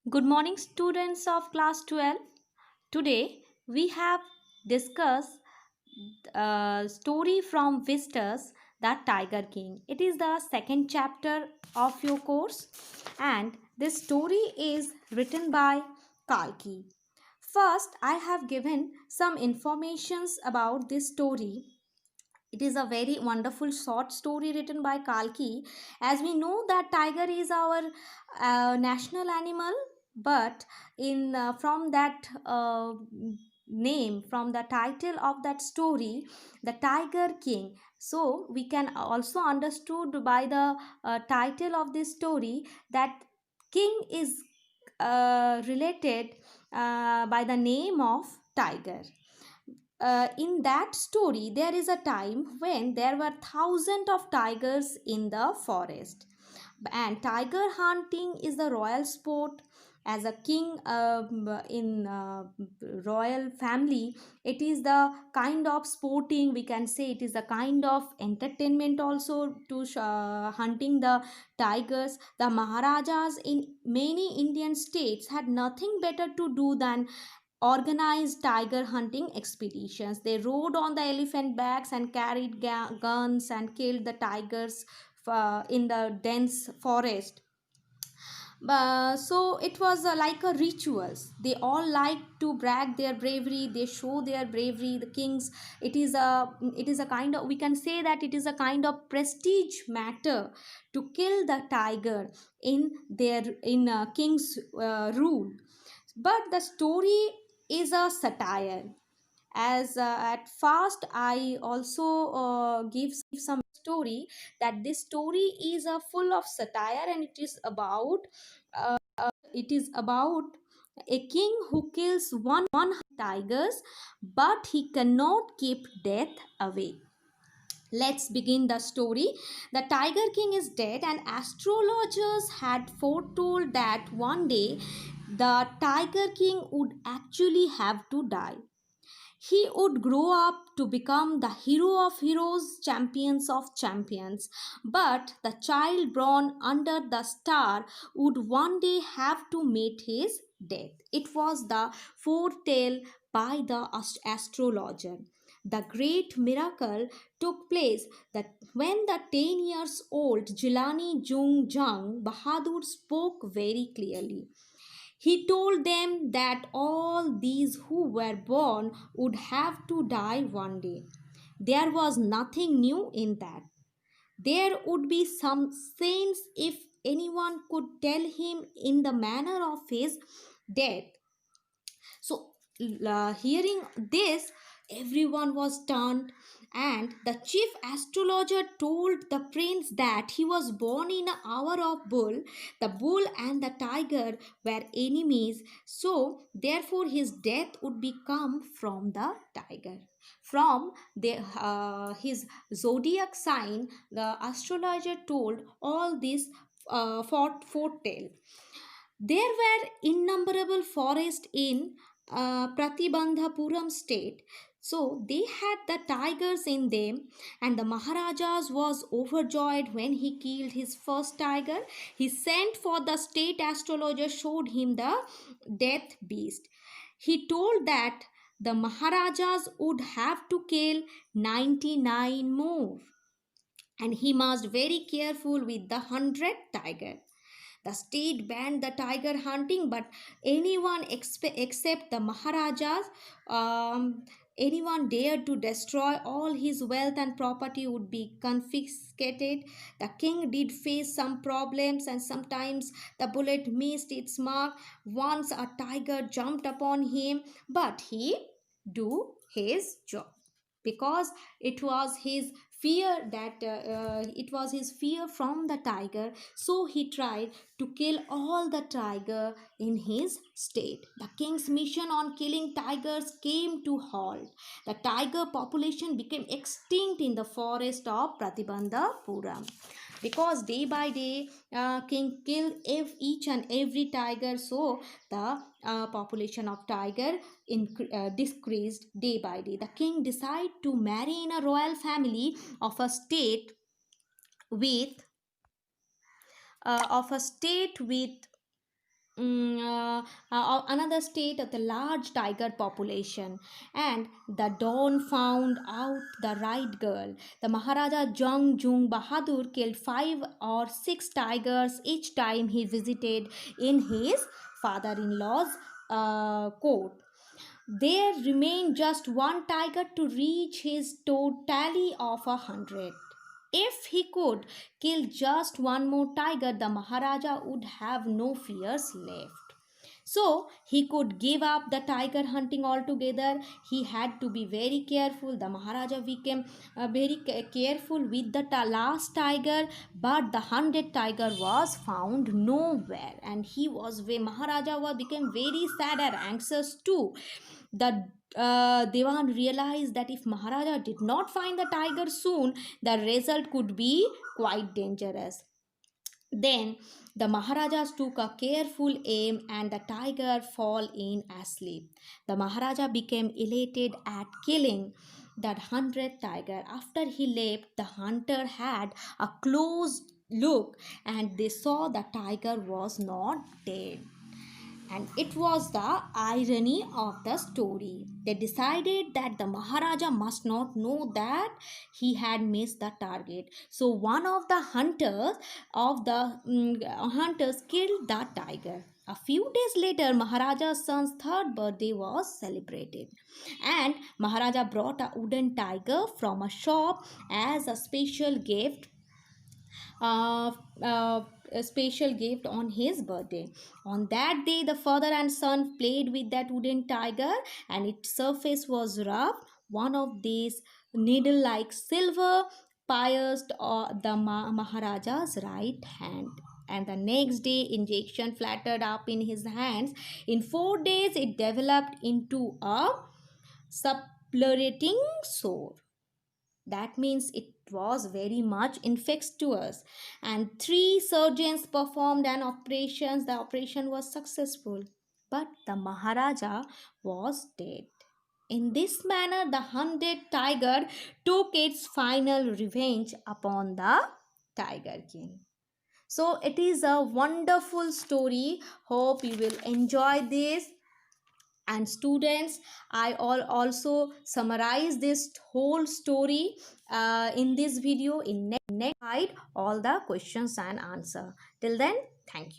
Good morning, students of class 12. Today we have discussed a story from Vistas, the Tiger King. It is the second chapter of your course, and this story is written by Kalki. First, I have given some informations about this story. It is a very wonderful short story written by Kalki. As we know that tiger is our national animal, but in from that name, from the title of that story, the Tiger King. So we can also understood by the title of this story that king is related by the name of tiger. In that story, there is a time when there were thousands of tigers in the forest, and tiger hunting is the royal sport. As a king in royal family, it is the kind of sporting, we can say it is a kind of entertainment also to hunting the tigers. The maharajas in many Indian states had nothing better to do than organized tiger hunting expeditions. They rode on the elephant backs and carried guns and killed the tigers in the dense forest. So it was like a rituals. They all like to brag their bravery. They show their bravery. The kings. It is a kind of, we can say that it is a kind of prestige matter to kill the tiger in their in king's rule. But the story is a satire. As at first I also give some story that this story is full of satire, and it is about a king who kills one tigers, but he cannot keep death away. Let's begin the story. The Tiger King is dead, and astrologers had foretold that one day the Tiger King would actually have to die. He would grow up to become the hero of heroes, champions of champions. But the child born under the star would one day have to meet his death. It was the foretell by the astrologer. The great miracle took place that when the 10 years old Jilani Jung Jung Bahadur spoke very clearly. He told them that all these who were born would have to die one day. There was nothing new in that. There would be some sense if anyone could tell him in the manner of his death. So, hearing this, everyone was stunned, and the chief astrologer told the prince that he was born in an hour of bull. The bull and the tiger were enemies, so therefore his death would be come from the tiger. From his zodiac sign, the astrologer told all this foretell. There were innumerable forests in Pratibandhapuram state. So they had the tigers in them, and the Maharajas was overjoyed when he killed his first tiger. He sent for the state astrologer, showed him the death beast. He told that the Maharajas would have to kill 99 more, and he must very careful with the 100th tiger. The state banned the tiger hunting, but anyone except the Maharajas, anyone dared to destroy all his wealth and property would be confiscated. The king did face some problems, and sometimes the bullet missed its mark. Once a tiger jumped upon him, but he do his job because it was his fear from the tiger, so he tried to kill all the tiger in his state. The king's mission on killing tigers came to halt. The tiger population became extinct in the forest of Pratibandhapuram because day by day king killed each and every tiger, so the population of tiger decreased day by day. The king decided to marry in a royal family of a state with of a state with another state of the large tiger population, and the dawn found out the right girl. The Maharaja Jung Jung Bahadur killed 5 or 6 tigers each time he visited in his father-in-law's court. There remained just one tiger to reach his tally of 100. If he could kill just one more tiger, the Maharaja would have no fears left. So he could give up the tiger hunting altogether. He had to be very careful. The Maharaja became very careful with the last tiger, but the 100th tiger was found nowhere, and Maharaja became very sad and anxious too. The Devan realized that if Maharaja did not find the tiger soon, the result could be quite dangerous. Then the Maharajas took a careful aim and the tiger fell in asleep. The Maharaja became elated at killing that 100th tiger. After he left, the hunter had a close look and they saw the tiger was not dead. And it was the irony of the story. They decided that the Maharaja must not know that he had missed the target. So one of the hunters killed the tiger. A few days later, Maharaja's son's third birthday was celebrated, and Maharaja brought a wooden tiger from a shop as uh, uh, a special gift on his birthday. On that day, the father and son played with that wooden tiger, and its surface was rough. One of these needle like silver pierced the Maharaja's right hand. And the next day, injection flattered up in his hands. In 4 days, it developed into a suppurating sore. That means it was very much infectious, and 3 surgeons performed an operation. The operation was successful, but the Maharaja was dead. In this manner, the 100th tiger took its final revenge upon the Tiger King. So it is a wonderful story. Hope you will enjoy this. And students, I also summarize this whole story in this video. In next slide all the questions and answer. Till then, thank you.